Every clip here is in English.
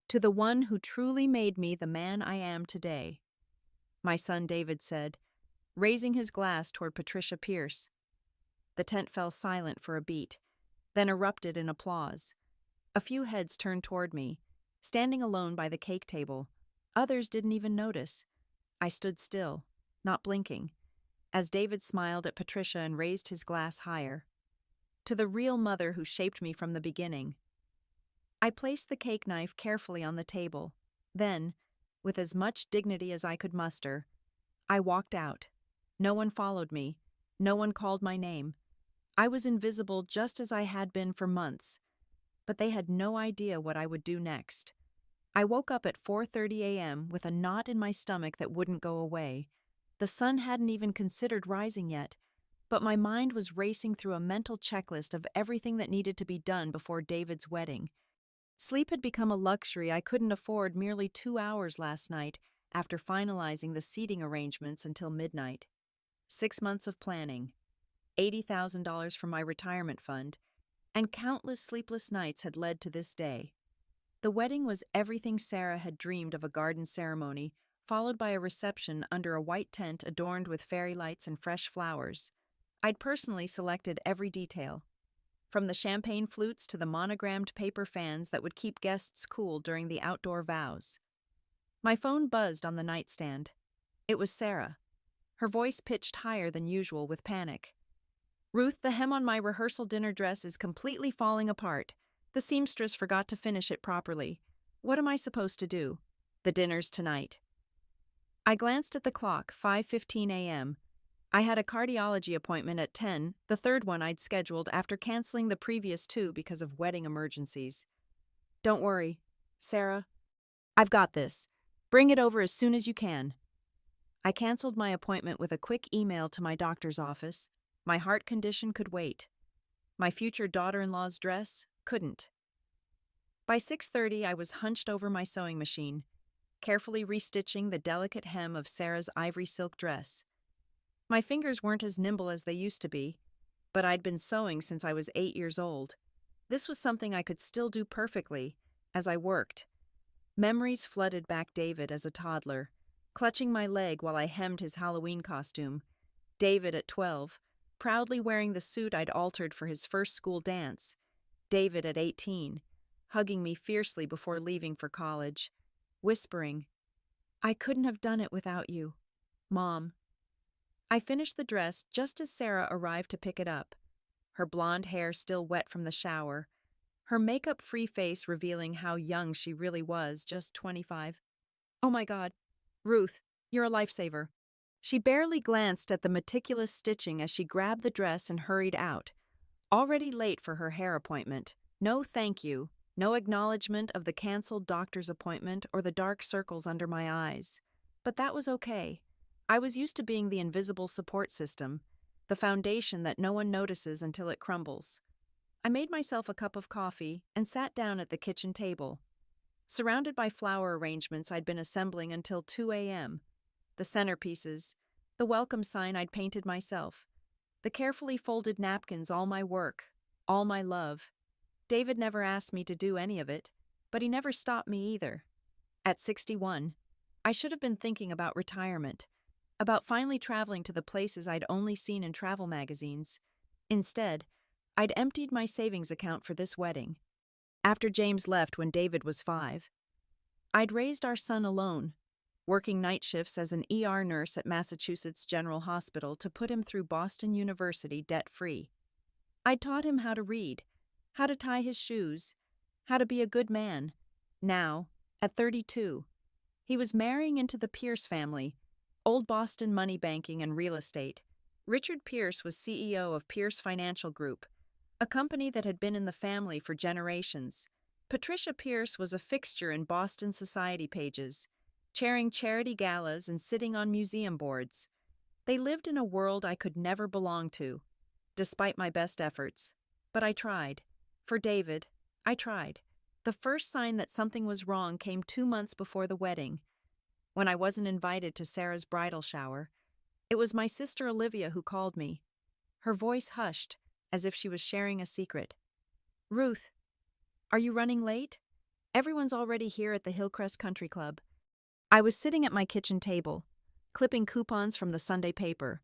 To the one who truly made me the man I am today, my son David said, raising his glass toward Patricia Pierce. The tent fell silent for a beat, then erupted in applause. A few heads turned toward me, standing alone by the cake table. Others didn't even notice. I stood still, not blinking, as David smiled at Patricia and raised his glass higher. To the real mother who shaped me from the beginning. I placed the cake knife carefully on the table. Then, with as much dignity as I could muster, I walked out. No one followed me. No one called my name. I was invisible just as I had been for months, but they had no idea what I would do next. I woke up at 4:30 a.m. with a knot in my stomach that wouldn't go away. The sun hadn't even considered rising yet, but my mind was racing through a mental checklist of everything that needed to be done before David's wedding. Sleep had become a luxury I couldn't afford merely 2 hours last night after finalizing the seating arrangements until midnight. 6 months of planning, $80,000 from my retirement fund, and countless sleepless nights had led to this day. The wedding was everything Sarah had dreamed of: a garden ceremony, followed by a reception under a white tent adorned with fairy lights and fresh flowers. I'd personally selected every detail, from the champagne flutes to the monogrammed paper fans that would keep guests cool during the outdoor vows. My phone buzzed on the nightstand. It was Sarah, her voice pitched higher than usual with panic. "Ruth, the hem on my rehearsal dinner dress is completely falling apart. The seamstress forgot to finish it properly. What am I supposed to do? The dinner's tonight." I glanced at the clock, 5:15 a.m. I had a cardiology appointment at 10, the third one I'd scheduled after canceling the previous two because of wedding emergencies. "Don't worry, Sarah. I've got this. Bring it over as soon as you can." I canceled my appointment with a quick email to my doctor's office. My heart condition could wait. My future daughter-in-law's dress couldn't. By 6:30, I was hunched over my sewing machine, carefully restitching the delicate hem of Sarah's ivory silk dress. My fingers weren't as nimble as they used to be, but I'd been sewing since I was 8 years old. This was something I could still do perfectly as I worked. Memories flooded back David as a toddler, clutching my leg while I hemmed his Halloween costume. David at 12, proudly wearing the suit I'd altered for his first school dance. David at 18, hugging me fiercely before leaving for college, whispering, "I couldn't have done it without you, Mom." I finished the dress just as Sarah arrived to pick it up, her blonde hair still wet from the shower, her makeup-free face revealing how young she really was, just 25. "Oh my God, Ruth, you're a lifesaver." She barely glanced at the meticulous stitching as she grabbed the dress and hurried out, already late for her hair appointment. No thank you, no acknowledgement of the canceled doctor's appointment or the dark circles under my eyes. But that was okay. I was used to being the invisible support system, the foundation that no one notices until it crumbles. I made myself a cup of coffee and sat down at the kitchen table, surrounded by flower arrangements I'd been assembling until 2 a.m. The centerpieces, the welcome sign I'd painted myself, the carefully folded napkins, all my work, all my love. David never asked me to do any of it, but he never stopped me either. At 61, I should have been thinking about retirement, about finally traveling to the places I'd only seen in travel magazines. Instead, I'd emptied my savings account for this wedding. After James left when David was 5, I'd raised our son alone, working night shifts as an ER nurse at Massachusetts General Hospital to put him through Boston University debt-free. I'd taught him how to read, how to tie his shoes, how to be a good man. Now, at 32, he was marrying into the Pierce family, old Boston money banking and real estate. Richard Pierce was CEO of Pierce Financial Group, a company that had been in the family for generations. Patricia Pierce was a fixture in Boston society pages, chairing charity galas and sitting on museum boards. They lived in a world I could never belong to, despite my best efforts. But I tried. For David, I tried. The first sign that something was wrong came 2 months before the wedding, when I wasn't invited to Sarah's bridal shower. It was my sister Olivia who called me. Her voice hushed, as if she was sharing a secret. "Ruth, are you running late? Everyone's already here at the Hillcrest Country Club. I was sitting at my kitchen table, clipping coupons from the Sunday paper.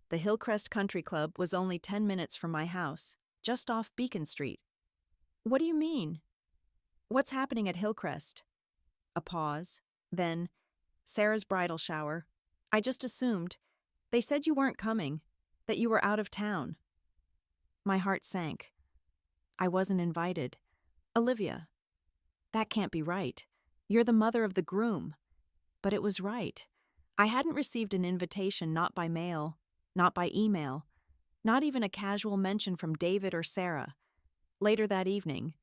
The Hillcrest Country Club was only 10 minutes from my house, just off Beacon Street. What do you mean? What's happening at Hillcrest? A pause. Then, Sarah's bridal shower. I just assumed. They said you weren't coming, that you were out of town. My heart sank. I wasn't invited. Olivia, that can't be right. You're the mother of the groom. But it was right. I hadn't received an invitation, not by mail, not by email, not even a casual mention from David or Sarah. Later that evening,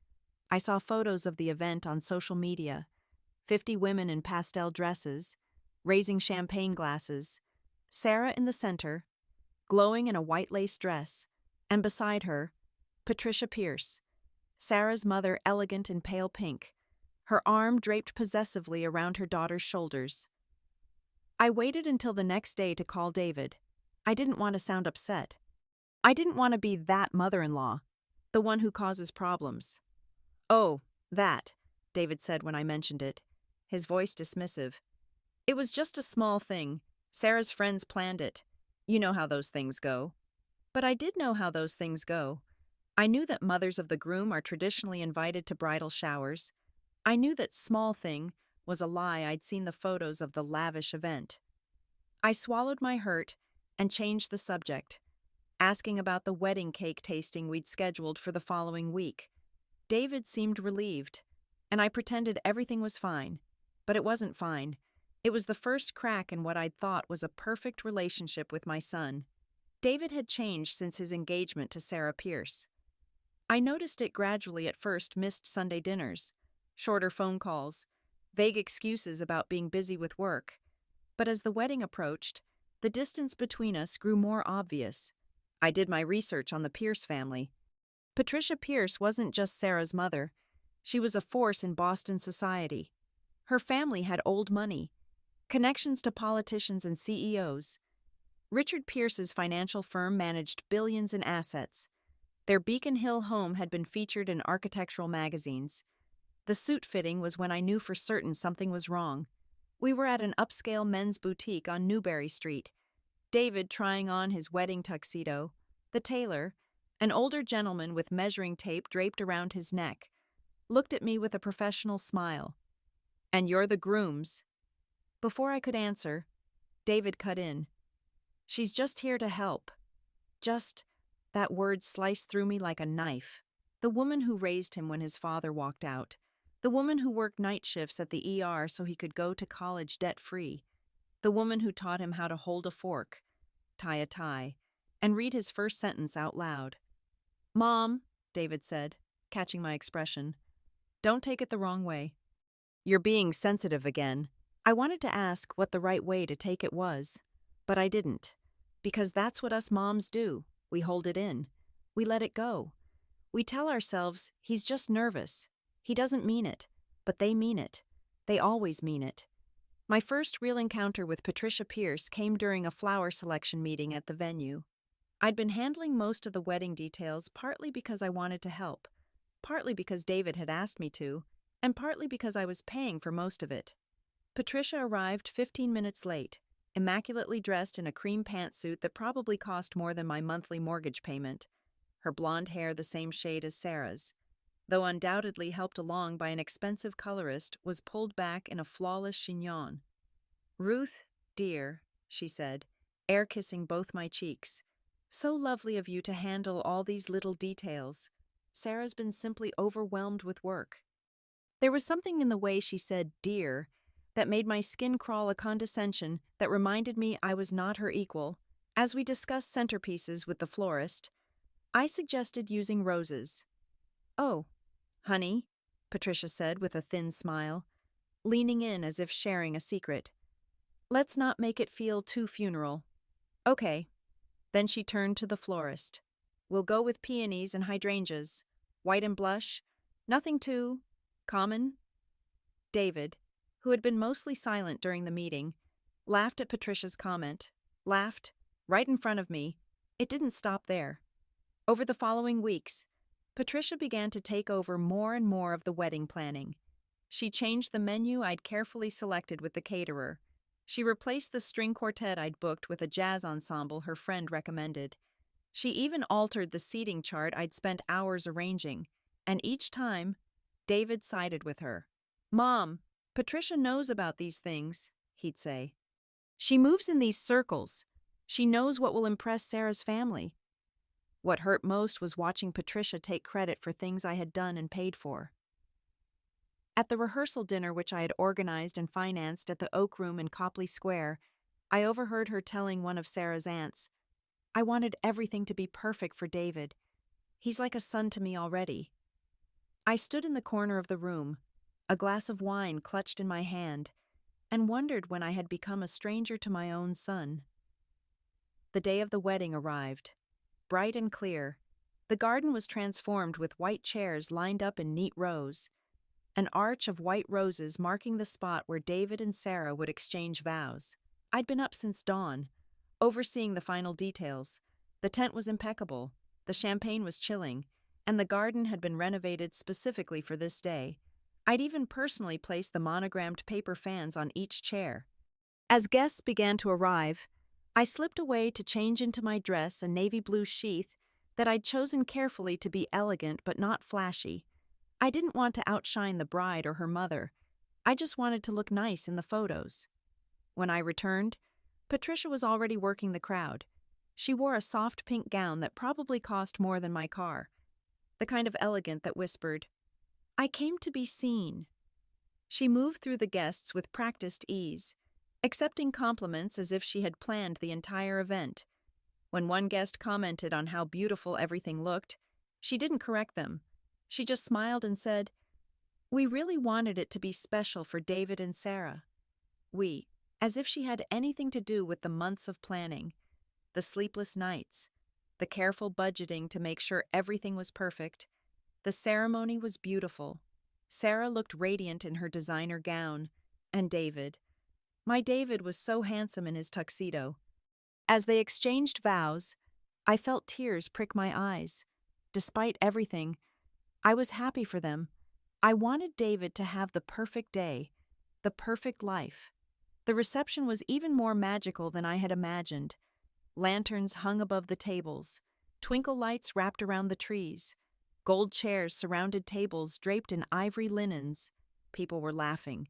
I saw photos of the event on social media. 50 women in pastel dresses, raising champagne glasses, Sarah in the center, glowing in a white lace dress, and beside her, Patricia Pierce, Sarah's mother elegant in pale pink, her arm draped possessively around her daughter's shoulders. I waited until the next day to call David. I didn't want to sound upset. I didn't want to be that mother-in-law, the one who causes problems. Oh, that, David said when I mentioned it, his voice dismissive. It was just a small thing. Sarah's friends planned it. You know how those things go. But I did know how those things go. I knew that mothers of the groom are traditionally invited to bridal showers. I knew that small thing was a lie. I'd seen the photos of the lavish event. I swallowed my hurt and changed the subject, asking about the wedding cake tasting we'd scheduled for the following week. David seemed relieved, and I pretended everything was fine. But it wasn't fine. It was the first crack in what I'd thought was a perfect relationship with my son. David had changed since his engagement to Sarah Pierce. I noticed it gradually. At first, missed Sunday dinners, shorter phone calls, vague excuses about being busy with work. But as the wedding approached, the distance between us grew more obvious. I did my research on the Pierce family. Patricia Pierce wasn't just Sarah's mother. She was a force in Boston society. Her family had old money, connections to politicians and CEOs. Richard Pierce's financial firm managed billions in assets. Their Beacon Hill home had been featured in architectural magazines. The suit fitting was when I knew for certain something was wrong. We were at an upscale men's boutique on Newbury Street. David trying on his wedding tuxedo. The tailor, an older gentleman with measuring tape draped around his neck, looked at me with a professional smile. And you're the grooms. Before I could answer, David cut in. She's just here to help. Just, that word sliced through me like a knife. The woman who raised him when his father walked out. The woman who worked night shifts at the ER so he could go to college debt-free. The woman who taught him how to hold a fork, tie a tie, and read his first sentence out loud. Mom, David said, catching my expression. Don't take it the wrong way. You're being sensitive again. I wanted to ask what the right way to take it was, but I didn't. Because that's what us moms do. We hold it in. We let it go. We tell ourselves, he's just nervous. He doesn't mean it. But they mean it. They always mean it. My first real encounter with Patricia Pierce came during a flower selection meeting at the venue. I'd been handling most of the wedding details partly because I wanted to help, partly because David had asked me to, and partly because I was paying for most of it. Patricia arrived 15 minutes late, immaculately dressed in a cream pantsuit that probably cost more than my monthly mortgage payment. Her blonde hair the same shade as Sarah's, though undoubtedly helped along by an expensive colorist, was pulled back in a flawless chignon. Ruth, dear, she said, air-kissing both my cheeks. So lovely of you to handle all these little details. Sarah's been simply overwhelmed with work. There was something in the way she said dear that made my skin crawl, a condescension that reminded me I was not her equal. As we discussed centerpieces with the florist, I suggested using roses. Oh, honey, Patricia said with a thin smile, leaning in as if sharing a secret. Let's not make it feel too funeral. Okay. Then she turned to the florist. We'll go with peonies and hydrangeas, white and blush, nothing too common. David, who had been mostly silent during the meeting, laughed at Patricia's comment, laughed right in front of me. It didn't stop there. Over the following weeks, Patricia began to take over more and more of the wedding planning. She changed the menu I'd carefully selected with the caterer. She replaced the string quartet I'd booked with a jazz ensemble her friend recommended. She even altered the seating chart I'd spent hours arranging, and each time, David sided with her. "Mom, Patricia knows about these things," he'd say. "She moves in these circles. She knows what will impress Sarah's family." What hurt most was watching Patricia take credit for things I had done and paid for. At the rehearsal dinner which I had organized and financed at the Oak Room in Copley Square, I overheard her telling one of Sarah's aunts, "I wanted everything to be perfect for David. He's like a son to me already." I stood in the corner of the room, a glass of wine clutched in my hand, and wondered when I had become a stranger to my own son. The day of the wedding arrived. Bright and clear, the garden was transformed with white chairs lined up in neat rows, an arch of white roses marking the spot where David and Sarah would exchange vows. I'd been up since dawn, overseeing the final details. The tent was impeccable, the champagne was chilling, and the garden had been renovated specifically for this day. I'd even personally placed the monogrammed paper fans on each chair. As guests began to arrive, I slipped away to change into my dress and navy blue sheath that I'd chosen carefully to be elegant but not flashy. I didn't want to outshine the bride or her mother. I just wanted to look nice in the photos. When I returned, Patricia was already working the crowd. She wore a soft pink gown that probably cost more than my car, the kind of elegant that whispered, "I came to be seen." She moved through the guests with practiced ease, accepting compliments as if she had planned the entire event. When one guest commented on how beautiful everything looked, she didn't correct them. She just smiled and said, "We really wanted it to be special for David and Sarah." We, as if she had anything to do with the months of planning, the sleepless nights, the careful budgeting to make sure everything was perfect. The ceremony was beautiful. Sarah looked radiant in her designer gown, and my David was so handsome in his tuxedo. As they exchanged vows, I felt tears prick my eyes. Despite everything, I was happy for them. I wanted David to have the perfect day, the perfect life. The reception was even more magical than I had imagined. Lanterns hung above the tables, twinkle lights wrapped around the trees, gold chairs surrounded tables draped in ivory linens. People were laughing,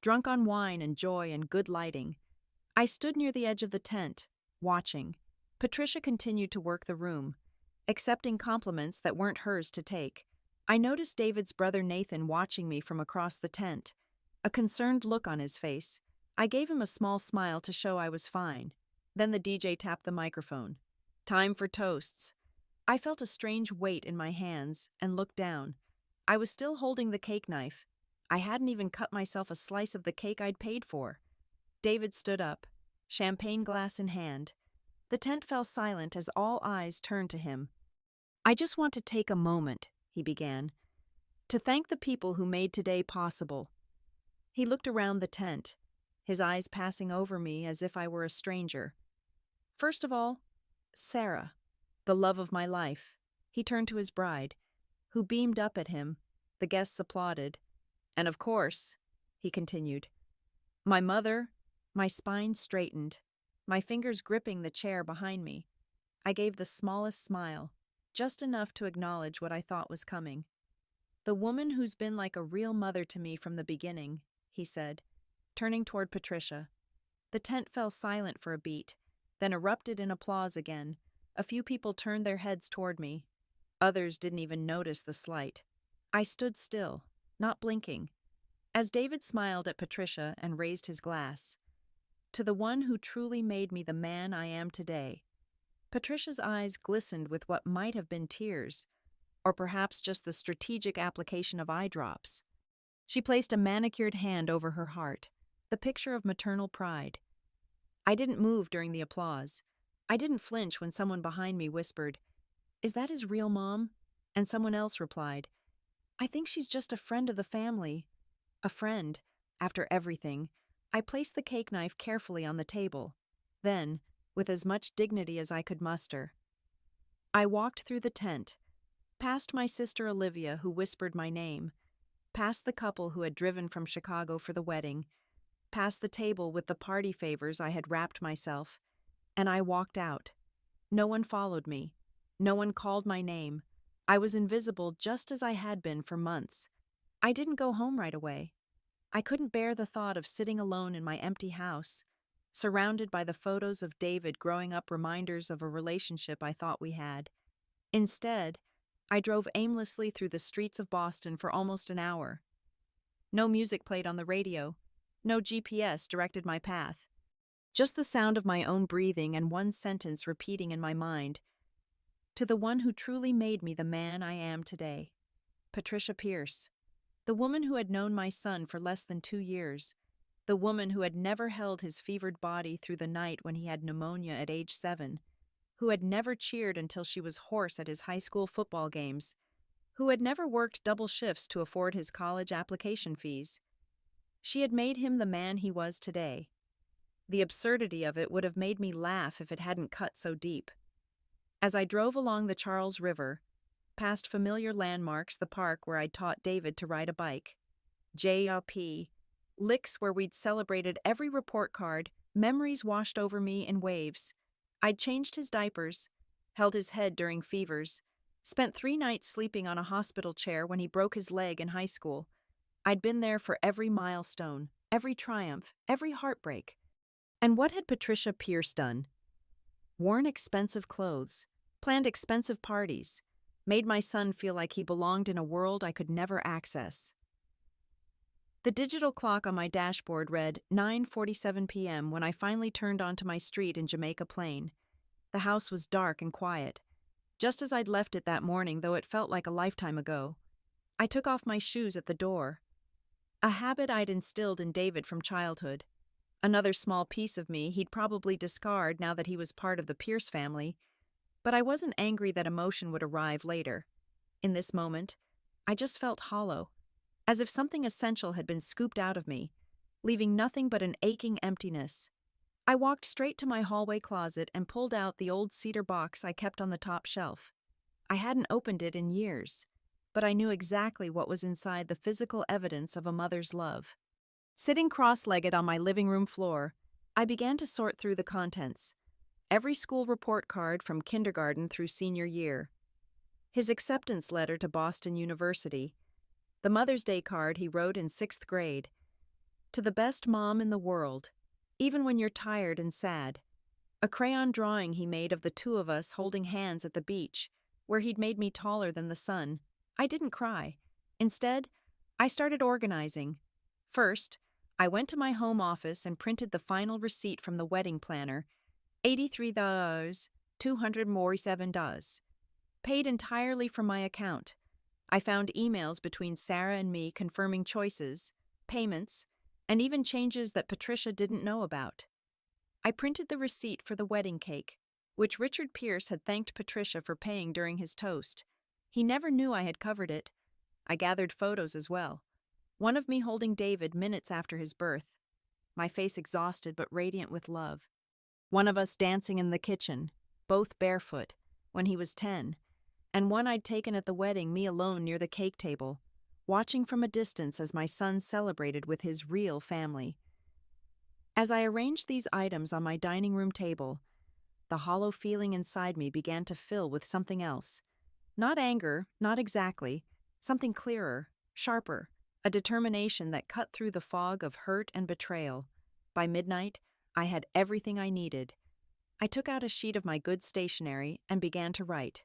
drunk on wine and joy and good lighting. I stood near the edge of the tent, watching. Patricia continued to work the room, accepting compliments that weren't hers to take. I noticed David's brother Nathan watching me from across the tent, a concerned look on his face. I gave him a small smile to show I was fine. Then the DJ tapped the microphone. "Time for toasts." I felt a strange weight in my hands and looked down. I was still holding the cake knife. I hadn't even cut myself a slice of the cake I'd paid for. David stood up, champagne glass in hand. The tent fell silent as all eyes turned to him. "I just want to take a moment," he began, "to thank the people who made today possible." He looked around the tent, his eyes passing over me as if I were a stranger. "First of all, Sarah, the love of my life." He turned to his bride, who beamed up at him. The guests applauded. "And of course," he continued, "my mother." My spine straightened, my fingers gripping the chair behind me. I gave the smallest smile, just enough to acknowledge what I thought was coming. "The woman who's been like a real mother to me from the beginning," he said, turning toward Patricia. The tent fell silent for a beat, then erupted in applause again. A few people turned their heads toward me. Others didn't even notice the slight. I stood still, not blinking, as David smiled at Patricia and raised his glass. "To the one who truly made me the man I am today." Patricia's eyes glistened with what might have been tears, or perhaps just the strategic application of eye drops. She placed a manicured hand over her heart, the picture of maternal pride. I didn't move during the applause. I didn't flinch when someone behind me whispered, "Is that his real mom?" And someone else replied, "I think she's just a friend of the family." A friend, after everything. I placed the cake knife carefully on the table. Then, with as much dignity as I could muster, I walked through the tent, past my sister Olivia, who whispered my name. past the couple who had driven from Chicago for the wedding, past the table with the party favors I had wrapped myself, and I walked out. No one followed me. No one called my name. I was invisible just as I had been for months. I didn't go home right away. I couldn't bear the thought of sitting alone in my empty house, surrounded by the photos of David growing up, reminders of a relationship I thought we had. Instead, I drove aimlessly through the streets of Boston for almost an hour. No music played on the radio. No GPS directed my path. Just the sound of my own breathing and one sentence repeating in my mind. To the one who truly made me the man I am today. Patricia Pierce. The woman who had known my son for less than 2 years. The woman who had never held his fevered body through the night when he had pneumonia at age 7. Who had never cheered until she was hoarse at his high school football games. Who had never worked double shifts to afford his college application fees. She had made him the man he was today. The absurdity of it would have made me laugh if it hadn't cut so deep. As I drove along the Charles River, past familiar landmarks, the park where I'd taught David to ride a bike, JRP, licks where we'd celebrated every report card, memories washed over me in waves. I'd changed his diapers, held his head during fevers, spent 3 nights sleeping on a hospital chair when he broke his leg in high school. I'd been there for every milestone, every triumph, every heartbreak. And what had Patricia Pierce done? Worn expensive clothes, planned expensive parties, made my son feel like he belonged in a world I could never access. The digital clock on my dashboard read 9:47 p.m. when I finally turned onto my street in Jamaica Plain. The house was dark and quiet, just as I'd left it that morning, though it felt like a lifetime ago. I took off my shoes at the door, a habit I'd instilled in David from childhood. Another small piece of me he'd probably discard now that he was part of the Pierce family, but I wasn't angry that emotion would arrive later. In this moment, I just felt hollow, as if something essential had been scooped out of me, leaving nothing but an aching emptiness. I walked straight to my hallway closet and pulled out the old cedar box I kept on the top shelf. I hadn't opened it in years, but I knew exactly what was inside, the physical evidence of a mother's love. Sitting cross-legged on my living room floor, I began to sort through the contents. Every school report card from kindergarten through senior year. His acceptance letter to Boston University. The Mother's Day card he wrote in 6th grade. To the best mom in the world, even when you're tired and sad. A crayon drawing he made of the 2 of us holding hands at the beach, where he'd made me taller than the sun. I didn't cry. Instead, I started organizing. First, I went to my home office and printed the final receipt from the wedding planner, $83,247, paid entirely from my account. I found emails between Sarah and me confirming choices, payments, and even changes that Patricia didn't know about. I printed the receipt for the wedding cake, which Richard Pierce had thanked Patricia for paying during his toast. He never knew I had covered it. I gathered photos as well. One of me holding David minutes after his birth, my face exhausted but radiant with love. One of us dancing in the kitchen, both barefoot, when he was 10, and one I'd taken at the wedding, me alone near the cake table, watching from a distance as my son celebrated with his real family. As I arranged these items on my dining room table, the hollow feeling inside me began to fill with something else. Not anger, not exactly, something clearer, sharper, a determination that cut through the fog of hurt and betrayal. By midnight, I had everything I needed. I took out a sheet of my good stationery and began to write.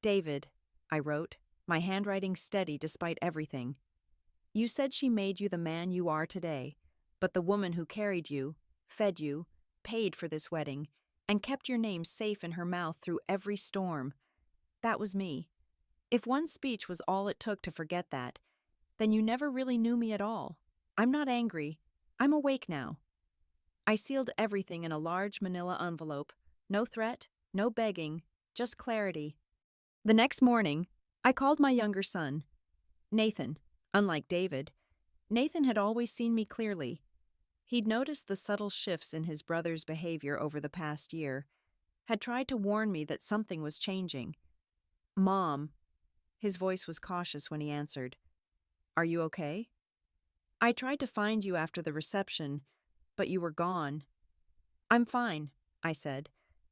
David, I wrote, my handwriting steady despite everything. You said she made you the man you are today, but the woman who carried you, fed you, paid for this wedding, and kept your name safe in her mouth through every storm. That was me. If one speech was all it took to forget that, then you never really knew me at all. I'm not angry. I'm awake now. I sealed everything in a large manila envelope. No threat, no begging, just clarity. The next morning, I called my younger son. Nathan, unlike David, Nathan had always seen me clearly. He'd noticed the subtle shifts in his brother's behavior over the past year, had tried to warn me that something was changing. Mom, his voice was cautious when he answered. Are you okay? I tried to find you after the reception, but you were gone. I'm fine, I said,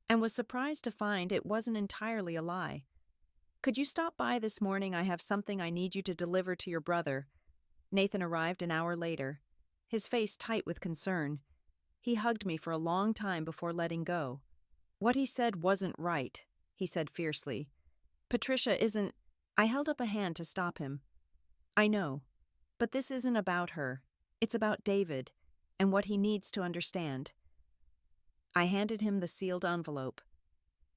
and was surprised to find it wasn't entirely a lie. Could you stop by this morning? I have something I need you to deliver to your brother. Nathan arrived an hour later, his face tight with concern. He hugged me for a long time before letting go. What he said wasn't right, he said fiercely. Patricia isn't. I held up a hand to stop him. I know, but this isn't about her. It's about David and what he needs to understand. I handed him the sealed envelope.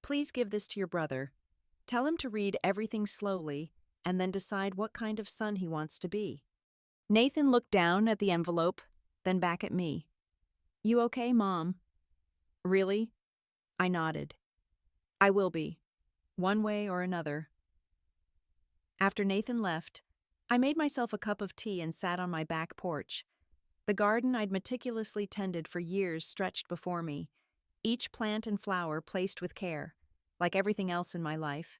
Please give this to your brother. Tell him to read everything slowly and then decide what kind of son he wants to be. Nathan looked down at the envelope, then back at me. You okay, Mom? Really? I nodded. I will be, one way or another. After Nathan left, I made myself a cup of tea and sat on my back porch. The garden I'd meticulously tended for years stretched before me, each plant and flower placed with care. Like everything else in my life,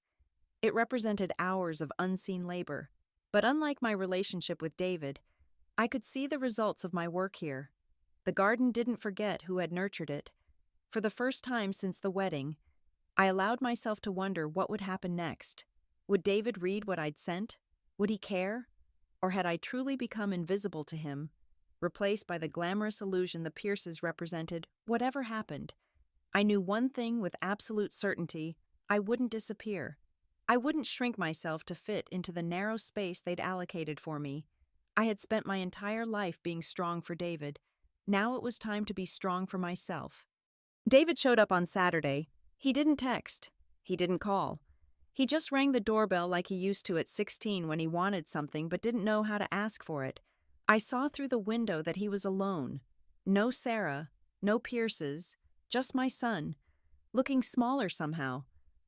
it represented hours of unseen labor. But unlike my relationship with David, I could see the results of my work here. The garden didn't forget who had nurtured it. For the first time since the wedding, I allowed myself to wonder what would happen next. Would David read what I'd sent? Would he care? Or had I truly become invisible to him, replaced by the glamorous illusion the Pierces represented? Whatever happened, I knew one thing with absolute certainty: I wouldn't disappear. I wouldn't shrink myself to fit into the narrow space they'd allocated for me. I had spent my entire life being strong for David. Now it was time to be strong for myself. David showed up on Saturday. He didn't text. He didn't call. He just rang the doorbell like he used to at 16 when he wanted something but didn't know how to ask for it. I saw through the window that he was alone. No Sarah, no Pierces, just my son, looking smaller somehow,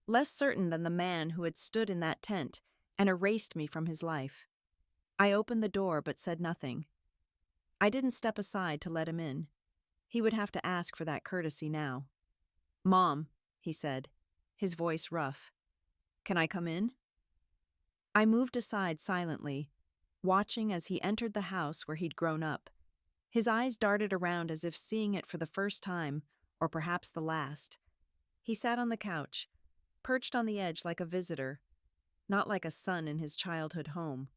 less certain than the man who had stood in that tent and erased me from his life. I opened the door but said nothing. I didn't step aside to let him in. He would have to ask for that courtesy now. Mom, he said, his voice rough. Can I come in? I moved aside silently, watching as he entered the house where he'd grown up. His eyes darted around as if seeing it for the first time, or perhaps the last. He sat on the couch, perched on the edge like a visitor, not like a son in his childhood home.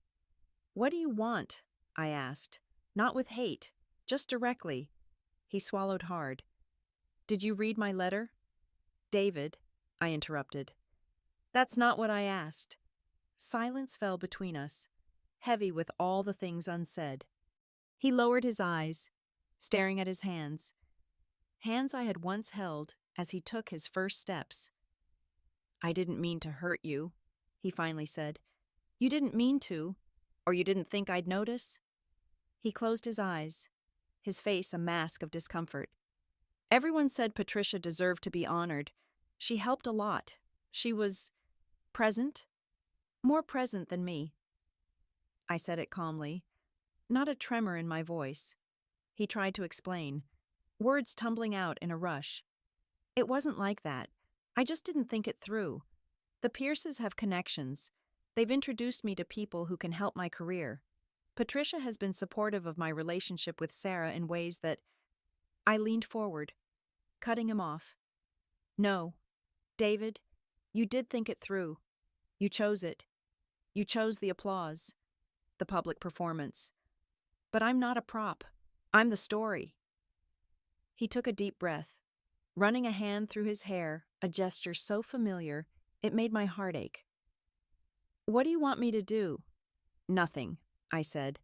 What do you want? I asked, not with hate, just directly. He swallowed hard. Did you read my letter? David, I interrupted. That's not what I asked. Silence fell between us, heavy with all the things unsaid. He lowered his eyes, staring at his hands I had once held as he took his first steps. I didn't mean to hurt you, he finally said. You didn't mean to, or you didn't think I'd notice? He closed his eyes, his face a mask of discomfort. Everyone said Patricia deserved to be honored. She helped a lot. She was present, more present than me. I said it calmly, not a tremor in my voice. He tried to explain, words tumbling out in a rush. It wasn't like that. I just didn't think it through. The Pierces have connections. They've introduced me to people who can help my career. Patricia has been supportive of my relationship with Sarah in ways that... I leaned forward, cutting him off. No, David, you did think it through. You chose it. You chose the applause, the public performance. But I'm not a prop. I'm the story. He took a deep breath, running a hand through his hair, a gesture so familiar it made my heart ache. What do you want me to do? Nothing, I said.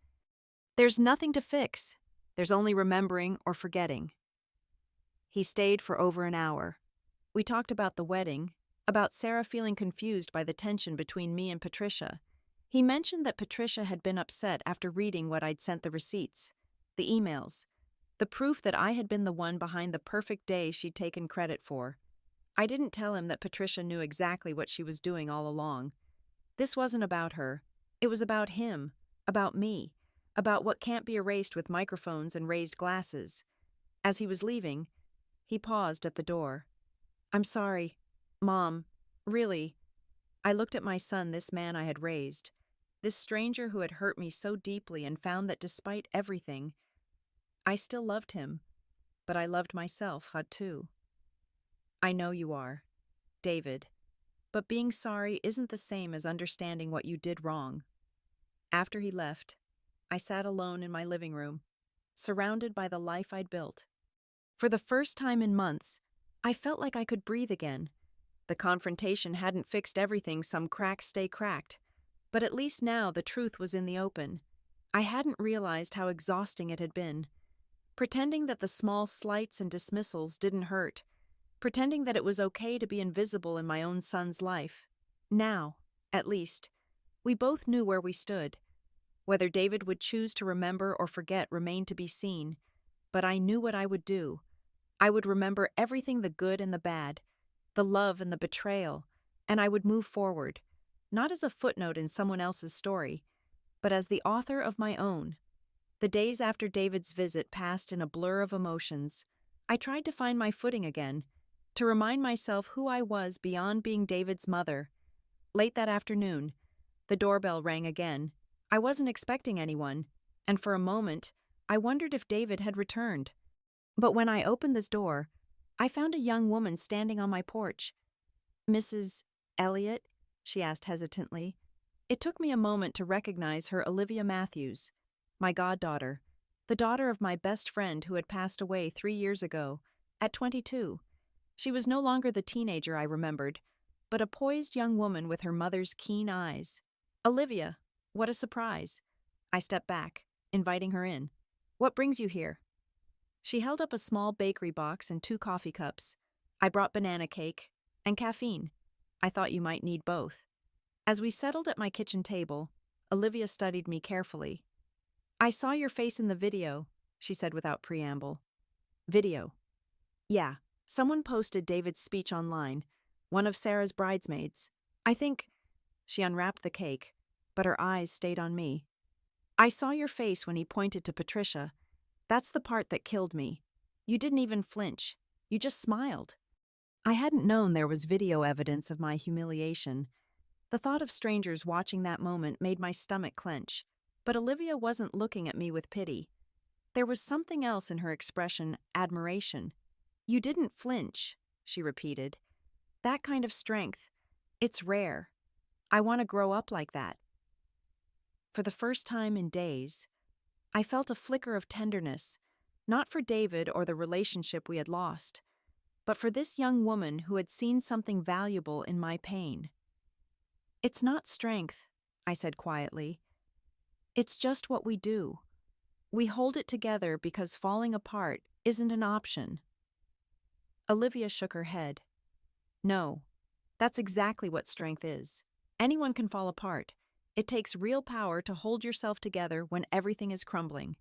There's nothing to fix. There's only remembering or forgetting. He stayed for over an hour. We talked about the wedding, about Sarah feeling confused by the tension between me and Patricia. He mentioned that Patricia had been upset after reading what I'd sent, the receipts, the emails, the proof that I had been the one behind the perfect day she'd taken credit for. I didn't tell him that Patricia knew exactly what she was doing all along. This wasn't about her. It was about him, about me, about what can't be erased with microphones and raised glasses. As he was leaving, he paused at the door. I'm sorry, Mom, really. I looked at my son, this man I had raised, This stranger who had hurt me so deeply and found that despite everything, I still loved him, but I loved myself, too. I know you are, David, but being sorry isn't the same as understanding what you did wrong. After he left, I sat alone in my living room, surrounded by the life I'd built. For the first time in months, I felt like I could breathe again. The confrontation hadn't fixed everything, some cracks stay cracked, but at least now the truth was in the open. I hadn't realized how exhausting it had been. Pretending that the small slights and dismissals didn't hurt. Pretending that it was okay to be invisible in my own son's life. Now, at least, we both knew where we stood. Whether David would choose to remember or forget remained to be seen, but I knew what I would do. I would remember everything, the good and the bad, the love and the betrayal, and I would move forward, not as a footnote in someone else's story, but as the author of my own. The days after David's visit passed in a blur of emotions. I tried to find my footing again, to remind myself who I was beyond being David's mother. Late that afternoon, the doorbell rang again. I wasn't expecting anyone, and for a moment, I wondered if David had returned. But when I opened this door, I found a young woman standing on my porch. "Mrs. Elliot?" she asked hesitantly. It took me a moment to recognize her, Olivia Matthews, my goddaughter, the daughter of my best friend who had passed away 3 years ago, at 22. She was no longer the teenager I remembered, but a poised young woman with her mother's keen eyes. "Olivia, what a surprise." I stepped back, inviting her in. "What brings you here?" She held up a small bakery box and 2 coffee cups. "I brought banana cake and caffeine. I thought you might need both." As we settled at my kitchen table, Olivia studied me carefully. "I saw your face in the video," she said without preamble. "Video?" "Yeah, someone posted David's speech online, one of Sarah's bridesmaids. I think—" She unwrapped the cake, but her eyes stayed on me. "I saw your face when he pointed to Patricia. That's the part that killed me. You didn't even flinch. You just smiled." I hadn't known there was video evidence of my humiliation. The thought of strangers watching that moment made my stomach clench. But Olivia wasn't looking at me with pity. There was something else in her expression, admiration. "You didn't flinch," she repeated. "That kind of strength, it's rare. I want to grow up like that." For the first time in days, I felt a flicker of tenderness, not for David or the relationship we had lost, but for this young woman who had seen something valuable in my pain. "It's not strength," I said quietly. "It's just what we do. We hold it together because falling apart isn't an option." Olivia shook her head. "No, that's exactly what strength is. Anyone can fall apart. It takes real power to hold yourself together when everything is crumbling."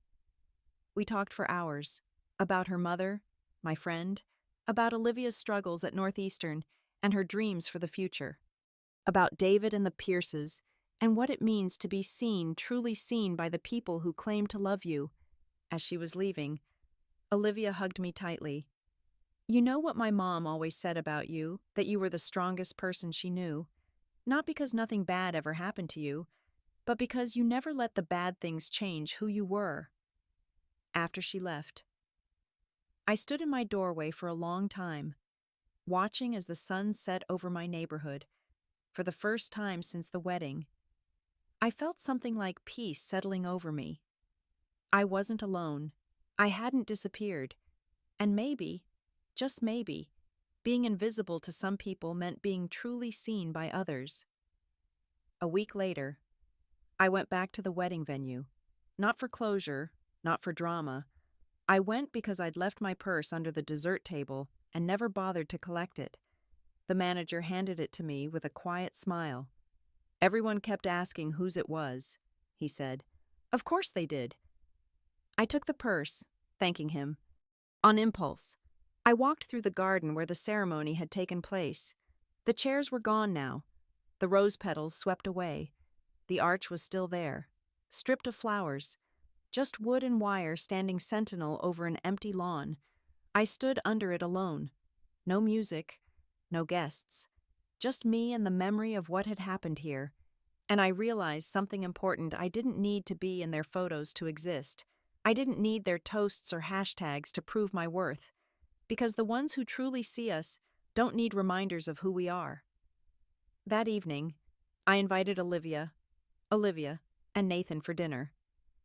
We talked for hours, about her mother, my friend, about Olivia's struggles at Northeastern and her dreams for the future, about David and the Pierces, and what it means to be seen, truly seen by the people who claim to love you. As she was leaving, Olivia hugged me tightly. "You know what my mom always said about you, that you were the strongest person she knew. Not because nothing bad ever happened to you, but because you never let the bad things change who you were." After she left, I stood in my doorway for a long time, watching as the sun set over my neighborhood. For the first time since the wedding, I felt something like peace settling over me. I wasn't alone. I hadn't disappeared. And maybe, just maybe, being invisible to some people meant being truly seen by others. A week later, I went back to the wedding venue. Not for closure, not for drama. I went because I'd left my purse under the dessert table and never bothered to collect it. The manager handed it to me with a quiet smile. "Everyone kept asking whose it was," he said. "Of course they did." I took the purse, thanking him. On impulse, I walked through the garden where the ceremony had taken place. The chairs were gone now. The rose petals swept away. The arch was still there, stripped of flowers, just wood and wire standing sentinel over an empty lawn. I stood under it alone. No music, no guests. Just me and the memory of what had happened here. And I realized something important: I didn't need to be in their photos to exist. I didn't need their toasts or hashtags to prove my worth, because the ones who truly see us don't need reminders of who we are. That evening, I invited Olivia, and Nathan for dinner.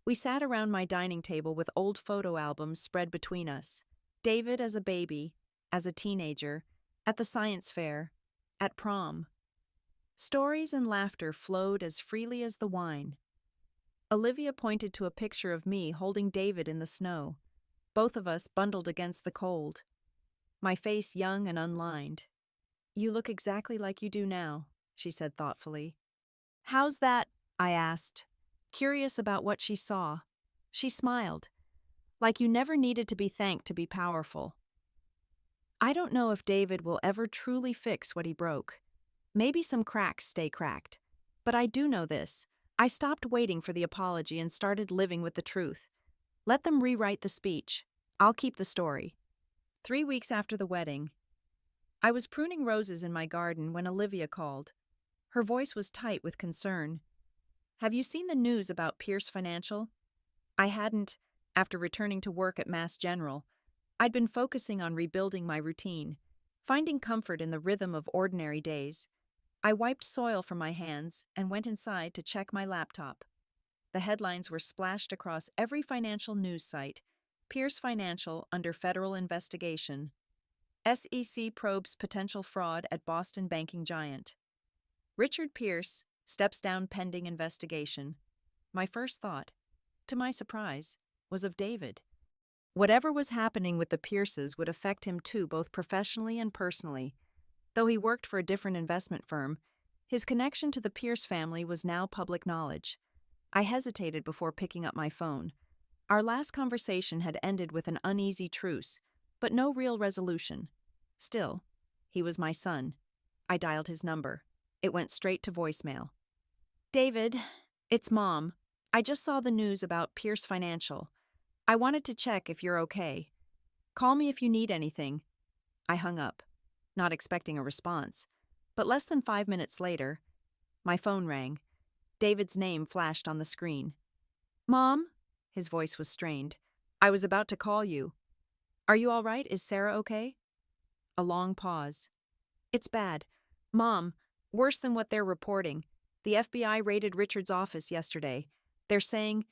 We sat around my dining table with old photo albums spread between us. David as a baby, as a teenager, at the science fair, at prom. Stories and laughter flowed as freely as the wine. Olivia pointed to a picture of me holding David in the snow, both of us bundled against the cold, my face young and unlined. "You look exactly like you do now," she said thoughtfully. "How's that?" I asked, curious about what she saw. She smiled, like you never needed to be thanked to be powerful. "I don't know if David will ever truly fix what he broke. Maybe some cracks stay cracked. But I do know this: I stopped waiting for the apology and started living with the truth. Let them rewrite the speech. I'll keep the story." 3 weeks after the wedding, I was pruning roses in my garden when Olivia called. Her voice was tight with concern. "Have you seen the news about Pierce Financial?" I hadn't, after returning to work at Mass General. I'd been focusing on rebuilding my routine, finding comfort in the rhythm of ordinary days. I wiped soil from my hands and went inside to check my laptop. The headlines were splashed across every financial news site: Pierce Financial under federal investigation. SEC probes potential fraud at Boston banking giant. Richard Pierce steps down pending investigation. My first thought, to my surprise, was of David. Whatever was happening with the Pierces would affect him too, both professionally and personally. Though he worked for a different investment firm, his connection to the Pierce family was now public knowledge. I hesitated before picking up my phone. Our last conversation had ended with an uneasy truce, but no real resolution. Still, he was my son. I dialed his number. It went straight to voicemail. "David, it's Mom. I just saw the news about Pierce Financial. I wanted to check if you're okay. Call me if you need anything." I hung up, not expecting a response. But less than 5 minutes later, my phone rang. David's name flashed on the screen. "Mom?" His voice was strained. "I was about to call you. Are you all right? Is Sarah okay?" A long pause. "It's bad. Mom, worse than what they're reporting. The FBI raided Richard's office yesterday. They're saying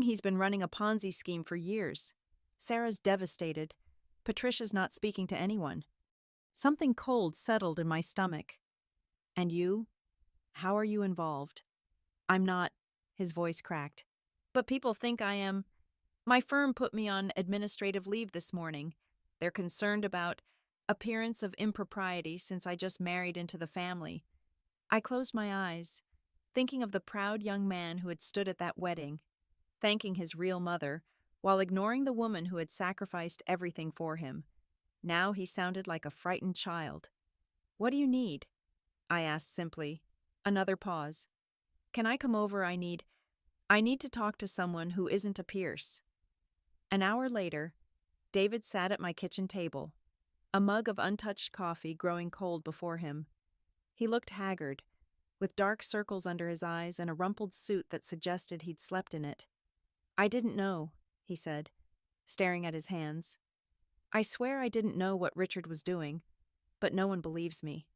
he's been running a Ponzi scheme for years. Sarah's devastated. Patricia's not speaking to anyone." Something cold settled in my stomach. "And you? How are you involved?" "I'm not," his voice cracked. "But people think I am. My firm put me on administrative leave this morning. They're concerned about appearance of impropriety since I just married into the family." I closed my eyes, thinking of the proud young man who had stood at that wedding, thanking his real mother, while ignoring the woman who had sacrificed everything for him. Now he sounded like a frightened child. "What do you need?" I asked simply. Another pause. "Can I come over? I need to talk to someone who isn't a Pierce." An hour later, David sat at my kitchen table, a mug of untouched coffee growing cold before him. He looked haggard, with dark circles under his eyes and a rumpled suit that suggested he'd slept in it. "I didn't know," he said, staring at his hands. "I swear I didn't know what Richard was doing, but no one believes me.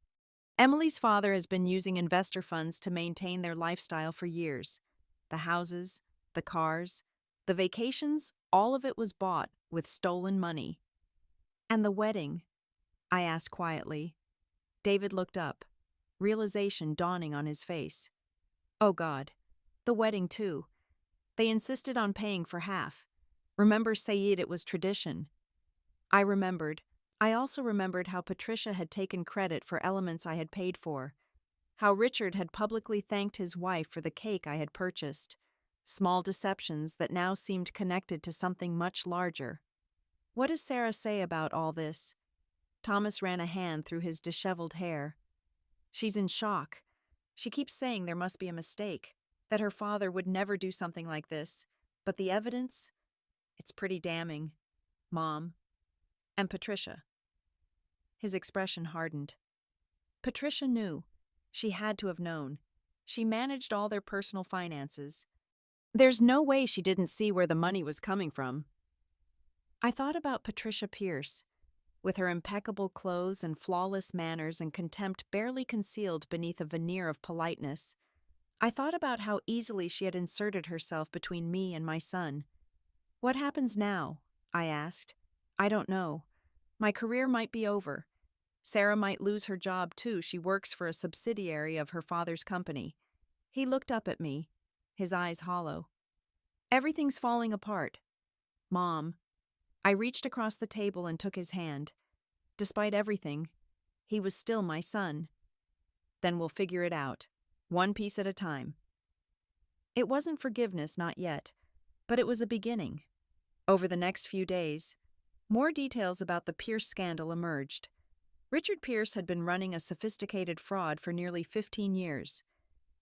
Emily's father has been using investor funds to maintain their lifestyle for years. The houses, the cars, the vacations, all of it was bought with stolen money." "And the wedding?" I asked quietly. David looked up, realization dawning on his face. "Oh God, the wedding too. They insisted on paying for half. Remember, Saeed, it was tradition." I remembered. I also remembered how Patricia had taken credit for elements I had paid for, how Richard had publicly thanked his wife for the cake I had purchased. Small deceptions that now seemed connected to something much larger. "What does Sarah say about all this?" Thomas ran a hand through his disheveled hair. "She's in shock. She keeps saying there must be a mistake, that her father would never do something like this. But the evidence? It's pretty damning, Mom. And Patricia." His expression hardened. "Patricia knew. She had to have known. She managed all their personal finances. There's no way she didn't see where the money was coming from. I thought about Patricia Pierce, with her impeccable clothes and flawless manners and contempt barely concealed beneath a veneer of politeness. I thought about how easily she had inserted herself between me and my son. What happens now? I asked. I don't know. My career might be over. Sarah might lose her job too. She works for a subsidiary of her father's company. He looked up at me, his eyes hollow. Everything's falling apart. Mom. I reached across the table and took his hand. Despite everything, he was still my son. Then we'll figure it out, one piece at a time. It wasn't forgiveness, not yet, but it was a beginning. Over the next few days, more details about the Pierce scandal emerged. Richard Pierce had been running a sophisticated fraud for nearly 15 years,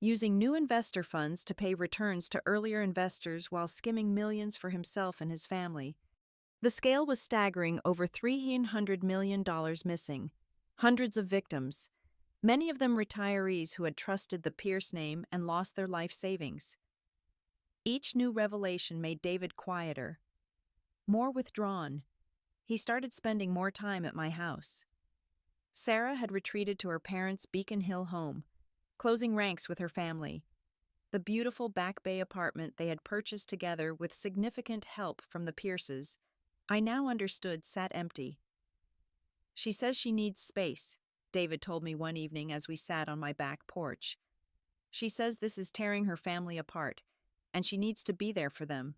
using new investor funds to pay returns to earlier investors while skimming millions for himself and his family. The scale was staggering: over $300 million missing, hundreds of victims, many of them retirees who had trusted the Pierce name and lost their life savings. Each new revelation made David quieter, more withdrawn. He started spending more time at my house. Sarah had retreated to her parents' Beacon Hill home, closing ranks with her family. The beautiful Back Bay apartment they had purchased together with significant help from the Pierces, I now understood, sat empty. She says she needs space, David told me one evening as we sat on my back porch. She says this is tearing her family apart, and she needs to be there for them.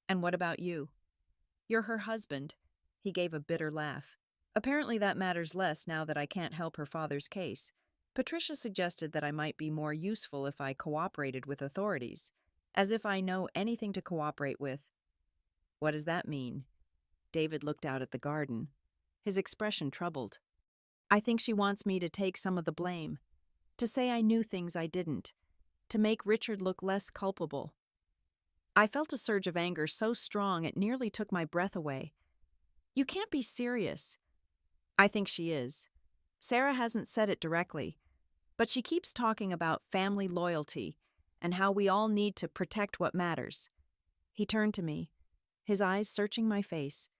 And what about you? You're her husband. He gave a bitter laugh. Apparently that matters less now that I can't help her father's case. Patricia suggested that I might be more useful if I cooperated with authorities, as if I know anything to cooperate with. What does that mean? David looked out at the garden, his expression troubled. I think she wants me to take some of the blame, to say I knew things I didn't, to make Richard look less culpable. I felt a surge of anger so strong it nearly took my breath away. You can't be serious. I think she is. Sarah hasn't said it directly, but she keeps talking about family loyalty and how we all need to protect what matters. He turned to me, his eyes searching my face.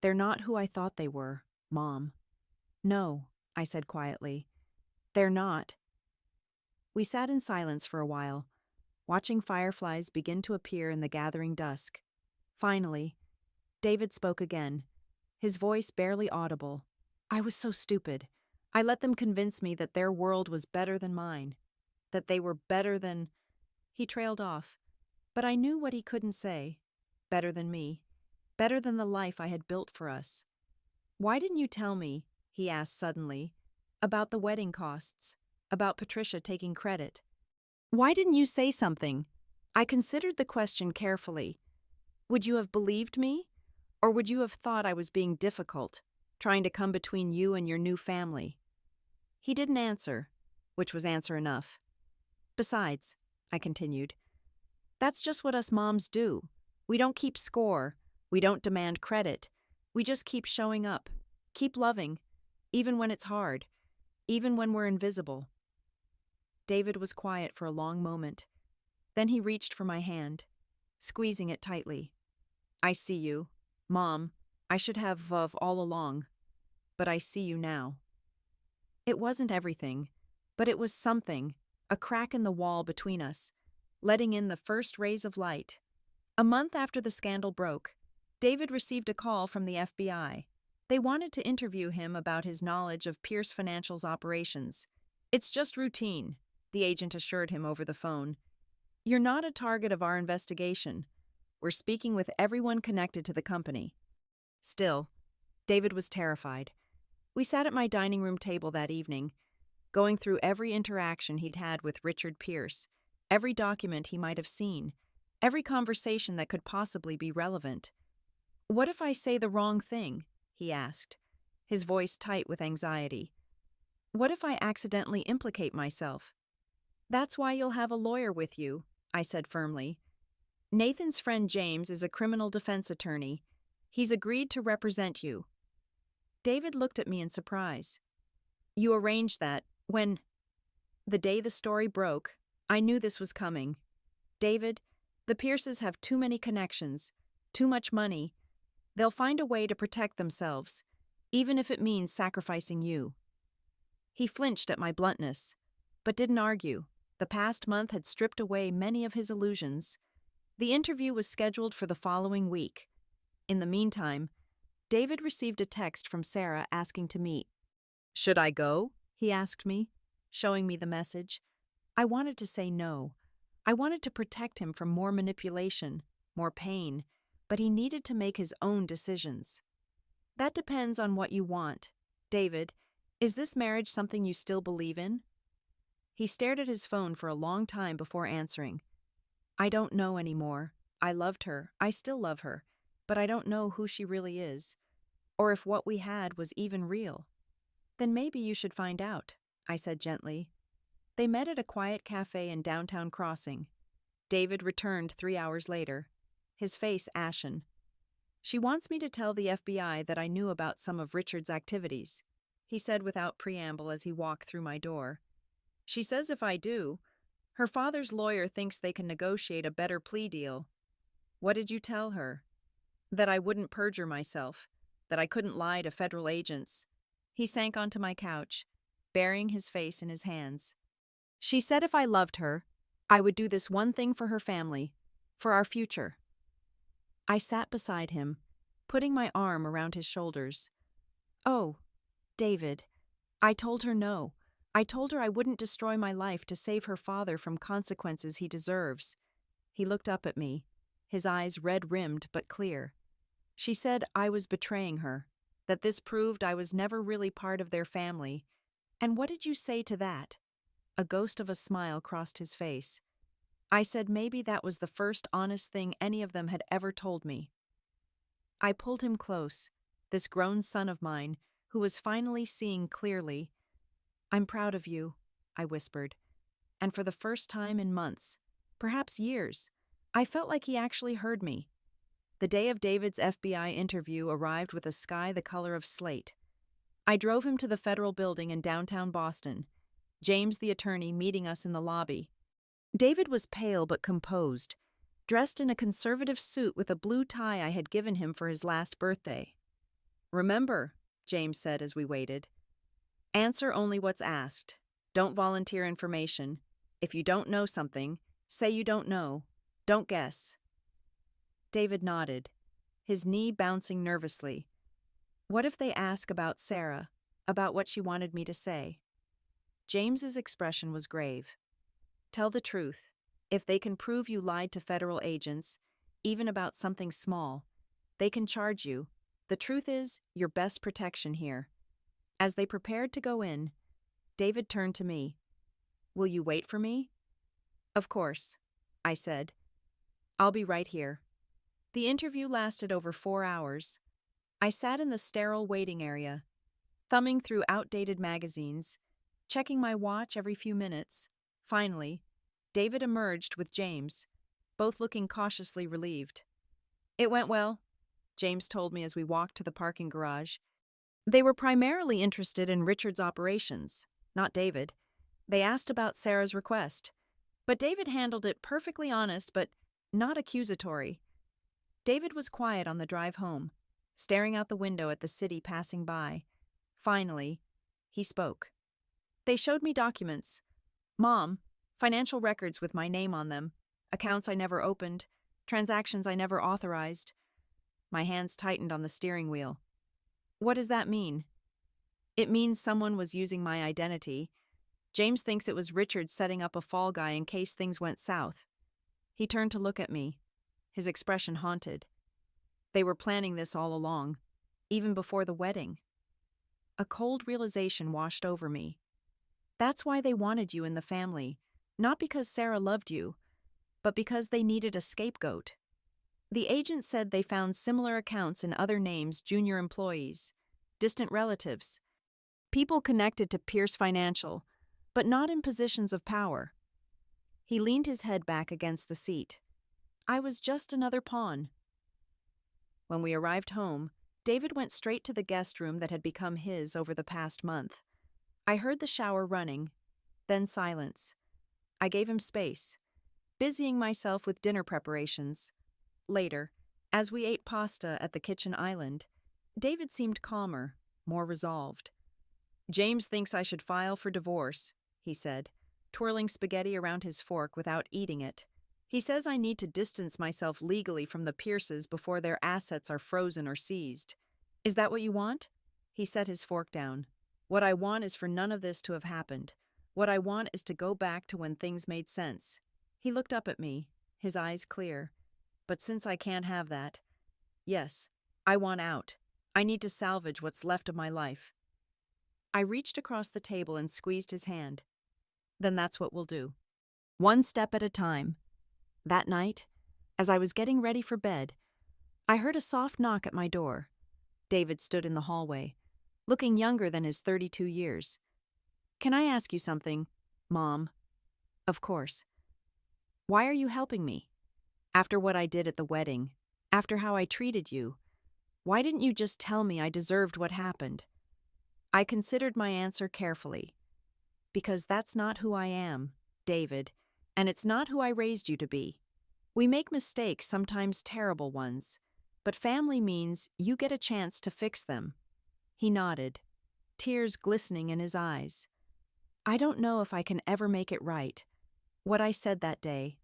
They're not who I thought they were, Mom. No, I said quietly. They're not. We sat in silence for a while, watching fireflies begin to appear in the gathering dusk. Finally, David spoke again, his voice barely audible. I was so stupid. I let them convince me that their world was better than mine, that they were better than... He trailed off, but I knew what he couldn't say. Better than me. Better than the life I had built for us. Why didn't you tell me, he asked suddenly, about the wedding costs, about Patricia taking credit? Why didn't you say something? I considered the question carefully. Would you have believed me? Or would you have thought I was being difficult, trying to come between you and your new family? He didn't answer, which was answer enough. Besides, I continued, that's just what us moms do. We don't keep score. We don't demand credit. We just keep showing up, keep loving, even when it's hard, even when we're invisible. David was quiet for a long moment. Then he reached for my hand, squeezing it tightly. I see you, Mom. I should have all along, but I see you now. It wasn't everything, but it was something, a crack in the wall between us, letting in the first rays of light. A month after the scandal broke, David received a call from the FBI. They wanted to interview him about his knowledge of Pierce Financial's operations. It's just routine, the agent assured him over the phone. You're not a target of our investigation. We're speaking with everyone connected to the company. Still, David was terrified. We sat at my dining room table that evening, going through every interaction he'd had with Richard Pierce, every document he might have seen, every conversation that could possibly be relevant. What if I say the wrong thing? He asked, his voice tight with anxiety. What if I accidentally implicate myself? That's why you'll have a lawyer with you, I said firmly. Nathan's friend James is a criminal defense attorney. He's agreed to represent you. David looked at me in surprise. You arranged that when... The day the story broke, I knew this was coming. David, the Pierces have too many connections, too much money. They'll find a way to protect themselves, even if it means sacrificing you. He flinched at my bluntness, but didn't argue. The past month had stripped away many of his illusions. The interview was scheduled for the following week. In the meantime, David received a text from Sarah asking to meet. "Should I go?" he asked me, showing me the message. I wanted to say no. I wanted to protect him from more manipulation, more pain, but he needed to make his own decisions. "That depends on what you want. David, is this marriage something you still believe in?" He stared at his phone for a long time before answering. "I don't know anymore. I loved her. I still love her. But I don't know who she really is, or if what we had was even real." "Then maybe you should find out," I said gently. They met at a quiet cafe in downtown Crossing. David returned 3 hours later, his face ashen. "She wants me to tell the FBI that I knew about some of Richard's activities," he said without preamble as he walked through my door. "She says if I do, her father's lawyer thinks they can negotiate a better plea deal." "What did you tell her?" "That I wouldn't perjure myself, that I couldn't lie to federal agents." He sank onto my couch, burying his face in his hands. "She said if I loved her, I would do this one thing for her family, for our future." I sat beside him, putting my arm around his shoulders. "Oh, David, I told her no. I told her I wouldn't destroy my life to save her father from consequences he deserves." He looked up at me, his eyes red-rimmed but clear. "She said I was betraying her, that this proved I was never really part of their family. And what did you say to that?" A ghost of a smile crossed his face. "I said maybe that was the first honest thing any of them had ever told me." I pulled him close, this grown son of mine, who was finally seeing clearly. "I'm proud of you," I whispered. And for the first time in months, perhaps years, I felt like he actually heard me. The day of David's FBI interview arrived with a sky the color of slate. I drove him to the federal building in downtown Boston, James the attorney meeting us in the lobby. David was pale but composed, dressed in a conservative suit with a blue tie I had given him for his last birthday. "Remember," James said as we waited, "answer only what's asked. Don't volunteer information. If you don't know something, say you don't know. Don't guess." David nodded, his knee bouncing nervously. "What if they ask about Sarah, about what she wanted me to say?" James's expression was grave. "Tell the truth. If they can prove you lied to federal agents, even about something small, they can charge you. The truth is your best protection here." As they prepared to go in, David turned to me. "Will you wait for me?" "Of course," I said. "I'll be right here." The interview lasted over 4 hours. I sat in the sterile waiting area, thumbing through outdated magazines, checking my watch every few minutes. Finally, David emerged with James, both looking cautiously relieved. "It went well," James told me as we walked to the parking garage. "They were primarily interested in Richard's operations, not David. They asked about Sarah's request, but David handled it perfectly honest but not accusatory." David was quiet on the drive home, staring out the window at the city passing by. Finally, he spoke. "They showed me documents. Mom, financial records with my name on them, accounts I never opened, transactions I never authorized." My hands tightened on the steering wheel. "What does that mean?" "It means someone was using my identity. James thinks it was Richard setting up a fall guy in case things went south." He turned to look at me, his expression haunted. "They were planning this all along, even before the wedding." A cold realization washed over me. That's why they wanted you in the family, not because Sarah loved you, but because they needed a scapegoat. The agent said they found similar accounts in other names: junior employees, distant relatives, people connected to Pierce Financial, but not in positions of power. He leaned his head back against the seat. I was just another pawn. When we arrived home, David went straight to the guest room that had become his over the past month. I heard the shower running, Then silence. I gave him space, busying myself with dinner preparations. Later, as we ate pasta at the kitchen island, David seemed calmer, more resolved. "James thinks I should file for divorce," he said, twirling spaghetti around his fork without eating it. "He says I need to distance myself legally from the Pierces before their assets are frozen or seized. Is that what you want?" He set his fork down. "What I want is for none of this to have happened. What I want is to go back to when things made sense." He looked up at me, his eyes clear. "But since I can't have that, yes, I want out. I need to salvage what's left of my life." I reached across the table and squeezed his hand. "Then that's what we'll do. One step at a time." That night, as I was getting ready for bed, I heard a soft knock at my door. David stood in the hallway, looking younger than his 32 years. "Can I ask you something, Mom?" "Of course." "Why are you helping me? After what I did at the wedding, after how I treated you, why didn't you just tell me I deserved what happened?" I considered my answer carefully. "Because that's not who I am, David, and it's not who I raised you to be. We make mistakes, sometimes terrible ones, but family means you get a chance to fix them." He nodded, tears glistening in his eyes. "I don't know if I can ever make it right. What I said that day."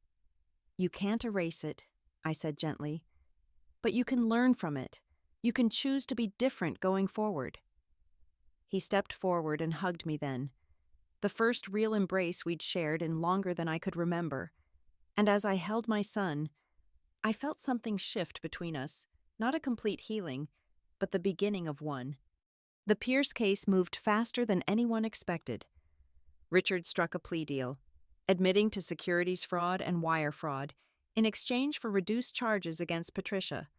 "You can't erase it," I said gently. "But you can learn from it. You can choose to be different going forward." He stepped forward and hugged me then, the first real embrace we'd shared in longer than I could remember. And as I held my son, I felt something shift between us, not a complete healing, but the beginning of one. The Pierce case moved faster than anyone expected. Richard struck a plea deal, admitting to securities fraud and wire fraud in exchange for reduced charges against Patricia,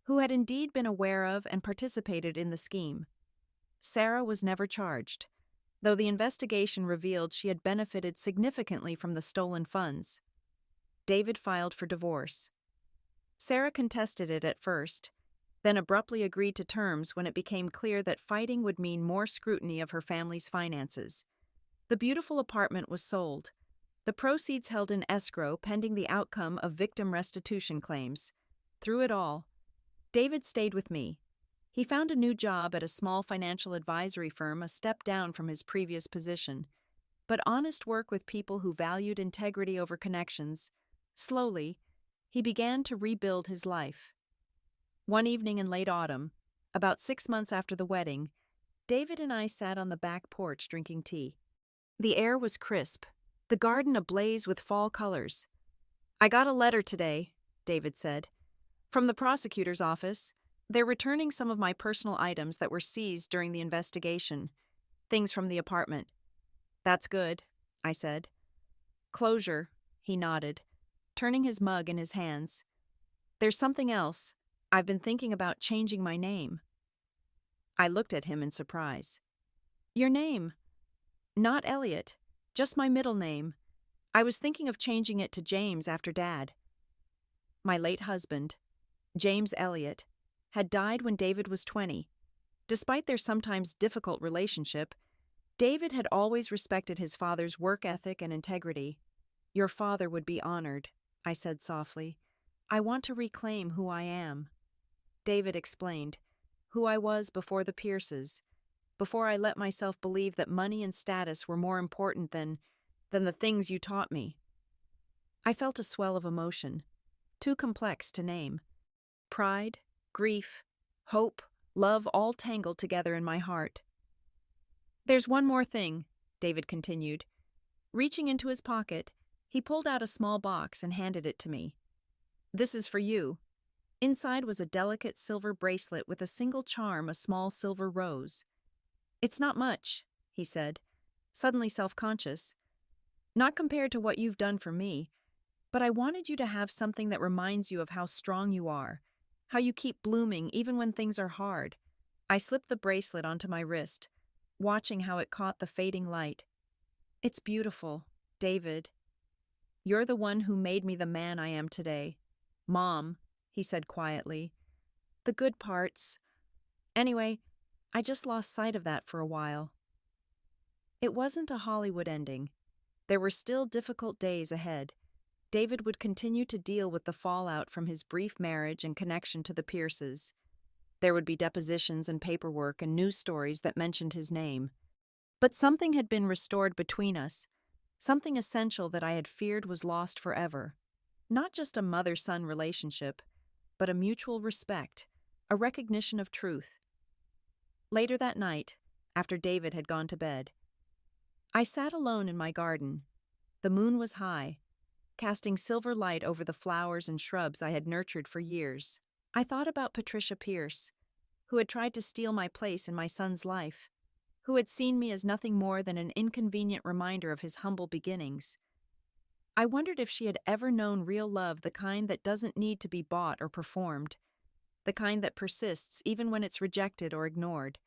who had indeed been aware of and participated in the scheme. Sarah was never charged, though the investigation revealed she had benefited significantly from the stolen funds. David filed for divorce. Sarah contested it at first, then abruptly agreed to terms when it became clear that fighting would mean more scrutiny of her family's finances. The beautiful apartment was sold, the proceeds held in escrow pending the outcome of victim restitution claims. Through it all, David stayed with me. He found a new job at a small financial advisory firm, a step down from his previous position. But honest work with people who valued integrity over connections. Slowly, he began to rebuild his life. One evening in late autumn, about 6 months after the wedding, David and I sat on the back porch drinking tea. The air was crisp, the garden ablaze with fall colors. "I got a letter today," David said, "from the prosecutor's office. They're returning some of my personal items that were seized during the investigation, things from the apartment." "That's good," I said. "Closure," he nodded, turning his mug in his hands. "There's something else. I've been thinking about changing my name." I looked at him in surprise. "Your name?" "Not Elliot, just my middle name. I was thinking of changing it to James after Dad." My late husband, James Elliot, had died when David was 20. Despite their sometimes difficult relationship, David had always respected his father's work ethic and integrity. "Your father would be honored," I said softly. "I want to reclaim who I am." David explained, who I was before the Pierces, before I let myself believe that money and status were more important than the things you taught me. I felt a swell of emotion, too complex to name. Pride, grief, hope, love all tangled together in my heart. "There's one more thing," David continued. Reaching into his pocket, he pulled out a small box and handed it to me. "This is for you." Inside was a delicate silver bracelet with a single charm, a small silver rose. "It's not much," he said, suddenly self-conscious. "Not compared to what you've done for me, but I wanted you to have something that reminds you of how strong you are, how you keep blooming even when things are hard." I slipped the bracelet onto my wrist, watching how it caught the fading light. "It's beautiful, David. You're the one who made me the man I am today. Mom," he said quietly. "The good parts. Anyway, I just lost sight of that for a while." It wasn't a Hollywood ending. There were still difficult days ahead. David would continue to deal with the fallout from his brief marriage and connection to the Pierces. There would be depositions and paperwork and news stories that mentioned his name. But something had been restored between us, something essential that I had feared was lost forever. Not just a mother-son relationship, but a mutual respect, a recognition of truth. Later that night, after David had gone to bed, I sat alone in my garden. The moon was high, casting silver light over the flowers and shrubs I had nurtured for years. I thought about Patricia Pierce, who had tried to steal my place in my son's life, who had seen me as nothing more than an inconvenient reminder of his humble beginnings. I wondered if she had ever known real love, the kind that doesn't need to be bought or performed, the kind that persists even when it's rejected or ignored.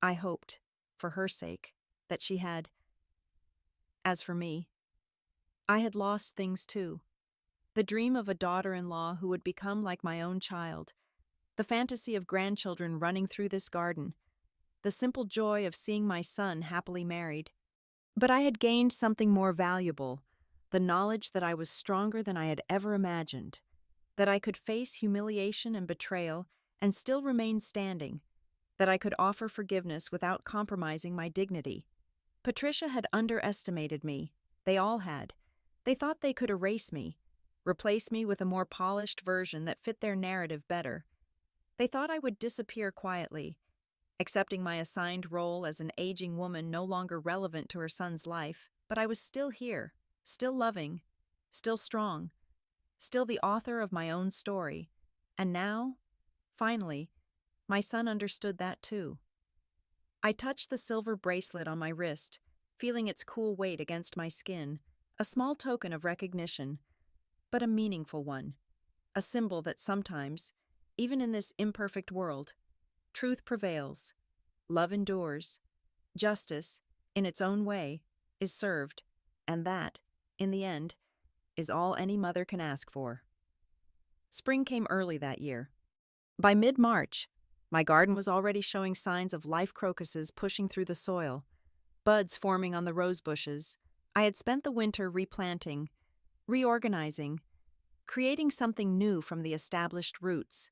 I hoped, for her sake, that she had. As for me, I had lost things too. The dream of a daughter-in-law who would become like my own child, the fantasy of grandchildren running through this garden, the simple joy of seeing my son happily married. But I had gained something more valuable, the knowledge that I was stronger than I had ever imagined, that I could face humiliation and betrayal and still remain standing, that I could offer forgiveness without compromising my dignity. Patricia had underestimated me. They all had. They thought they could erase me, replace me with a more polished version that fit their narrative better. They thought I would disappear quietly, accepting my assigned role as an aging woman no longer relevant to her son's life, but I was still here, still loving, still strong, still the author of my own story. And now, finally, my son understood that too. I touched the silver bracelet on my wrist, feeling its cool weight against my skin, a small token of recognition, but a meaningful one, a symbol that sometimes, even in this imperfect world, truth prevails, love endures, justice, in its own way, is served, and that, in the end, is all any mother can ask for. Spring came early that year. By mid-March, my garden was already showing signs of life crocuses pushing through the soil, buds forming on the rose bushes. I had spent the winter replanting, reorganizing, creating something new from the established roots.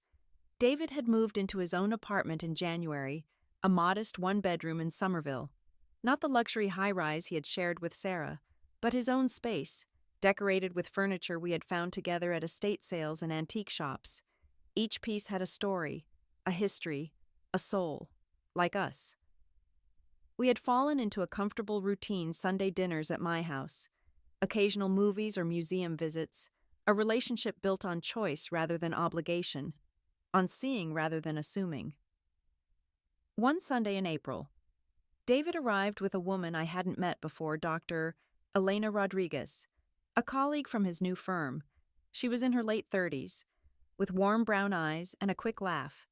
David had moved into his own apartment in January, a modest one-bedroom in Somerville. Not the luxury high-rise he had shared with Sarah, but his own space, decorated with furniture we had found together at estate sales and antique shops. Each piece had a story, a history, a soul, like us. We had fallen into a comfortable routine: Sunday dinners at my house, occasional movies or museum visits, a relationship built on choice rather than obligation, on seeing rather than assuming. One Sunday in April, David arrived with a woman I hadn't met before, Dr. Elena Rodriguez, a colleague from his new firm. She was in her late 30s, with warm brown eyes and a quick laugh.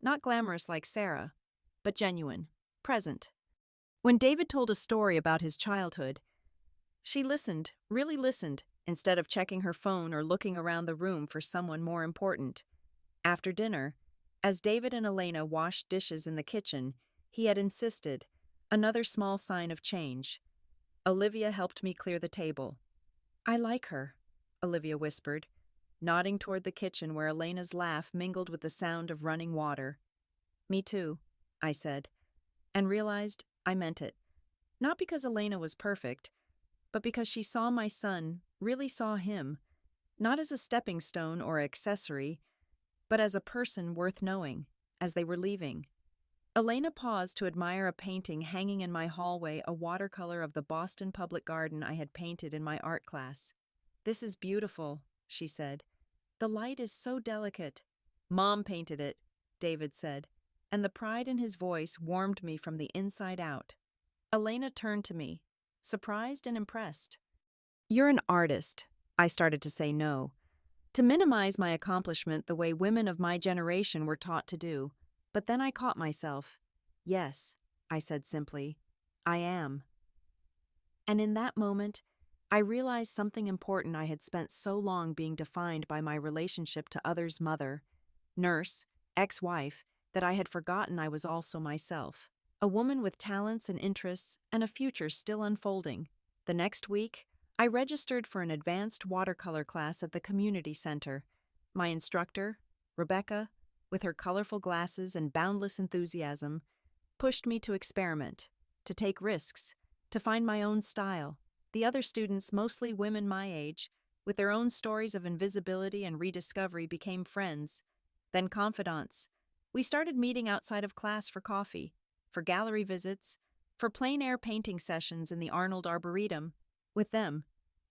Not glamorous like Sarah, but genuine, present. When David told a story about his childhood, she listened, really listened, instead of checking her phone or looking around the room for someone more important. After dinner, as David and Elena washed dishes in the kitchen, he had insisted, another small sign of change. Olivia helped me clear the table. "I like her," Olivia whispered, nodding toward the kitchen where Elena's laugh mingled with the sound of running water. "Me too," I said, and realized I meant it. Not because Elena was perfect, but because she saw my son, really saw him, not as a stepping stone or accessory, but as a person worth knowing, as they were leaving. Elena paused to admire a painting hanging in my hallway, a watercolor of the Boston Public Garden I had painted in my art class. "This is beautiful," she said. "The light is so delicate." "Mom painted it," David said, and the pride in his voice warmed me from the inside out. Elena turned to me, surprised and impressed. "You're an artist," I started to say no, to minimize my accomplishment the way women of my generation were taught to do. But then I caught myself. "Yes," I said simply, "I am." And in that moment, I realized something important. I had spent so long being defined by my relationship to others' mother, nurse, ex-wife, that I had forgotten I was also myself, a woman with talents and interests and a future still unfolding. The next week, I registered for an advanced watercolor class at the community center. My instructor, Rebecca, with her colorful glasses and boundless enthusiasm, pushed me to experiment, to take risks, to find my own style. The other students, mostly women my age, with their own stories of invisibility and rediscovery, became friends, then confidants. We started meeting outside of class for coffee, for gallery visits, for plein-air painting sessions in the Arnold Arboretum. With them,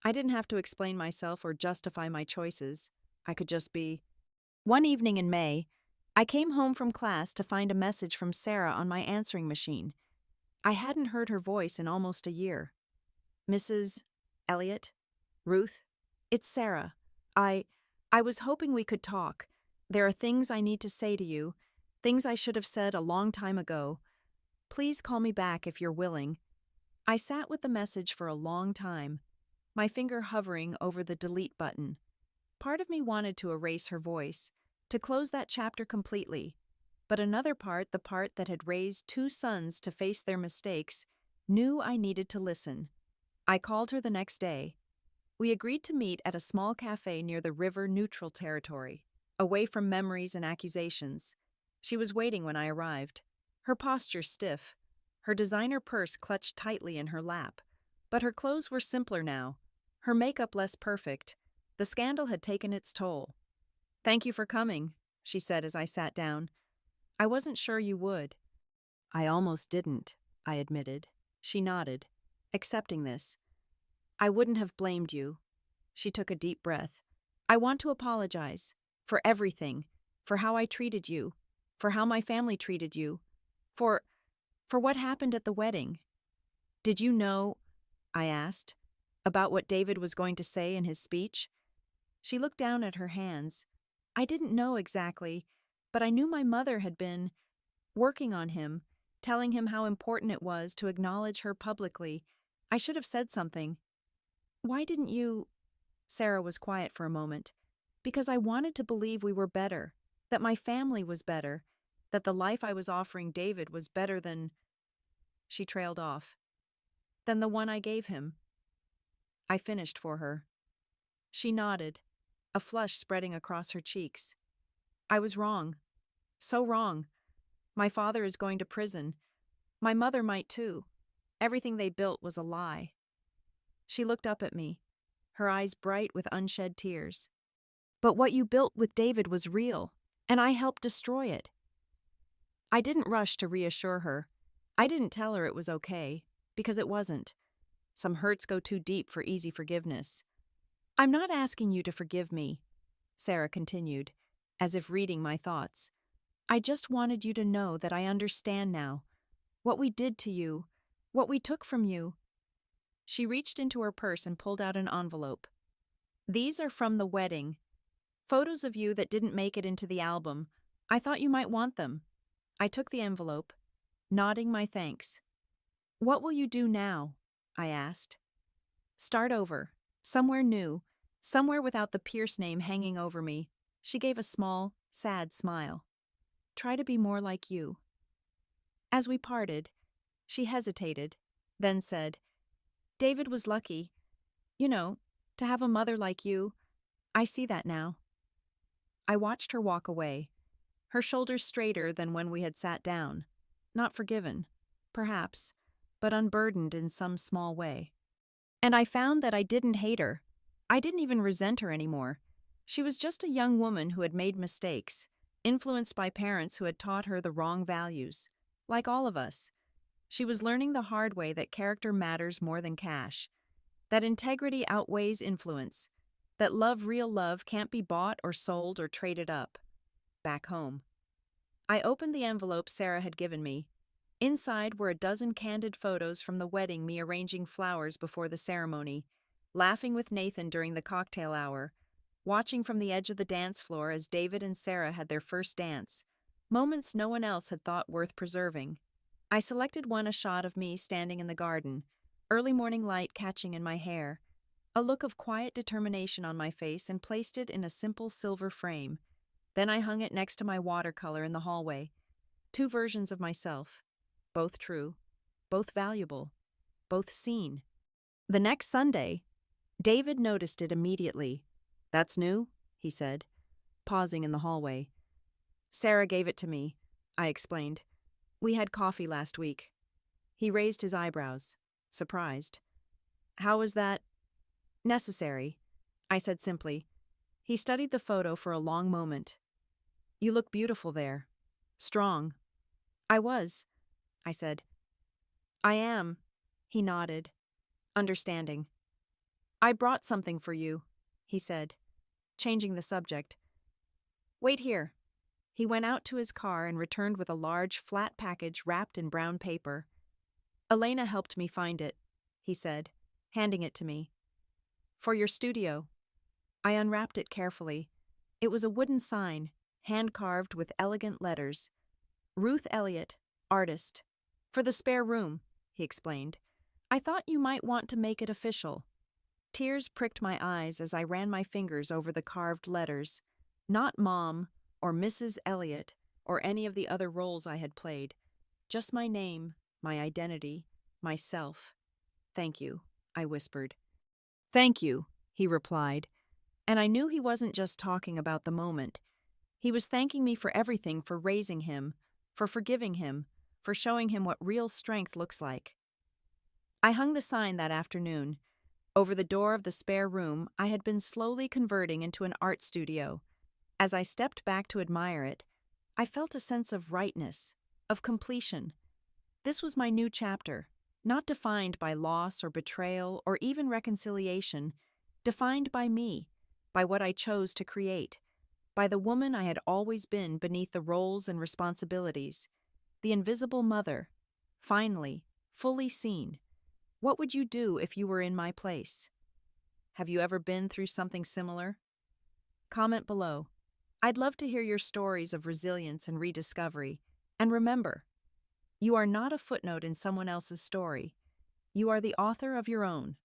I didn't have to explain myself or justify my choices. I could just be. One evening in May, I came home from class to find a message from Sarah on my answering machine. I hadn't heard her voice in almost a year. Mrs. Elliot? Ruth? It's Sarah. I was hoping we could talk. There are things I need to say to you, things I should have said a long time ago. Please call me back if you're willing. I sat with the message for a long time, my finger hovering over the delete button. Part of me wanted to erase her voice, to close that chapter completely, but another part, the part that had raised two sons to face their mistakes, knew I needed to listen. I called her the next day. We agreed to meet at a small cafe near the river neutral territory, away from memories and accusations. She was waiting when I arrived, her posture stiff, her designer purse clutched tightly in her lap. But her clothes were simpler now, her makeup less perfect. The scandal had taken its toll. "Thank you for coming," she said as I sat down. "I wasn't sure you would." "I almost didn't," I admitted. She nodded, accepting this. "I wouldn't have blamed you." She took a deep breath. "I want to apologize. For everything. For how I treated you. For how my family treated you. For what happened at the wedding." "Did you know," I asked, "about what David was going to say in his speech?" She looked down at her hands. "I didn't know exactly, but I knew my mother had been working on him, telling him how important it was to acknowledge her publicly. I should have said something." "Why didn't you?" Sarah was quiet for a moment. "Because I wanted to believe we were better, that my family was better, that the life I was offering David was better than—" She trailed off. "Than the one I gave him." I finished for her. She nodded, a flush spreading across her cheeks. "I was wrong. So wrong. My father is going to prison. My mother might too. Everything they built was a lie." She looked up at me, her eyes bright with unshed tears. "But what you built with David was real, and I helped destroy it." I didn't rush to reassure her. I didn't tell her it was okay, because it wasn't. Some hurts go too deep for easy forgiveness. "I'm not asking you to forgive me," Sarah continued, as if reading my thoughts. "I just wanted you to know that I understand now. What we did to you, what we took from you." She reached into her purse and pulled out an envelope. "These are from the wedding. Photos of you that didn't make it into the album. I thought you might want them." I took the envelope, nodding my thanks. "What will you do now?" I asked. "Start over. Somewhere new. Somewhere without the Pierce name hanging over me." She gave a small, sad smile. "Try to be more like you." As we parted, she hesitated, then said, "David was lucky. You know, to have a mother like you. I see that now." I watched her walk away, her shoulders straighter than when we had sat down. Not forgiven, perhaps, but unburdened in some small way. And I found that I didn't hate her. I didn't even resent her anymore. She was just a young woman who had made mistakes, influenced by parents who had taught her the wrong values. Like all of us, she was learning the hard way that character matters more than cash, that integrity outweighs influence, that real love, can't be bought or sold or traded up. Back home, I opened the envelope Sarah had given me. Inside were a dozen candid photos from the wedding, me arranging flowers before the ceremony, laughing with Nathan during the cocktail hour, watching from the edge of the dance floor as David and Sarah had their first dance, moments no one else had thought worth preserving. I selected one, a shot of me standing in the garden, early morning light catching in my hair, a look of quiet determination on my face, and placed it in a simple silver frame. Then I hung it next to my watercolor in the hallway. Two versions of myself. Both true, both valuable, both seen. The next Sunday, David noticed it immediately. "That's new?" he said, pausing in the hallway. "Sarah gave it to me," I explained. "We had coffee last week." He raised his eyebrows, surprised. "How was that necessary?" I said simply. He studied the photo for a long moment. "You look beautiful there. Strong." "I was," I said. "I am," he nodded, understanding. "I brought something for you," he said, changing the subject. "Wait here." He went out to his car and returned with a large, flat package wrapped in brown paper. "Elena helped me find it," he said, handing it to me. "For your studio." I unwrapped it carefully. It was a wooden sign, hand-carved with elegant letters. "Ruth Elliott, artist. For the spare room," he explained. "I thought you might want to make it official." Tears pricked my eyes as I ran my fingers over the carved letters. Not Mom, or Mrs. Elliott, or any of the other roles I had played. Just my name, my identity, myself. "Thank you," I whispered. "Thank you," he replied. And I knew he wasn't just talking about the moment. He was thanking me for everything, for raising him, for forgiving him, for showing him what real strength looks like. I hung the sign that afternoon. Over the door of the spare room I had been slowly converting into an art studio. As I stepped back to admire it, I felt a sense of rightness, of completion. This was my new chapter, not defined by loss or betrayal or even reconciliation, defined by me, by what I chose to create, by the woman I had always been beneath the roles and responsibilities, the invisible mother, finally, fully seen. What would you do if you were in my place? Have you ever been through something similar? Comment below. I'd love to hear your stories of resilience and rediscovery. And remember, you are not a footnote in someone else's story. You are the author of your own.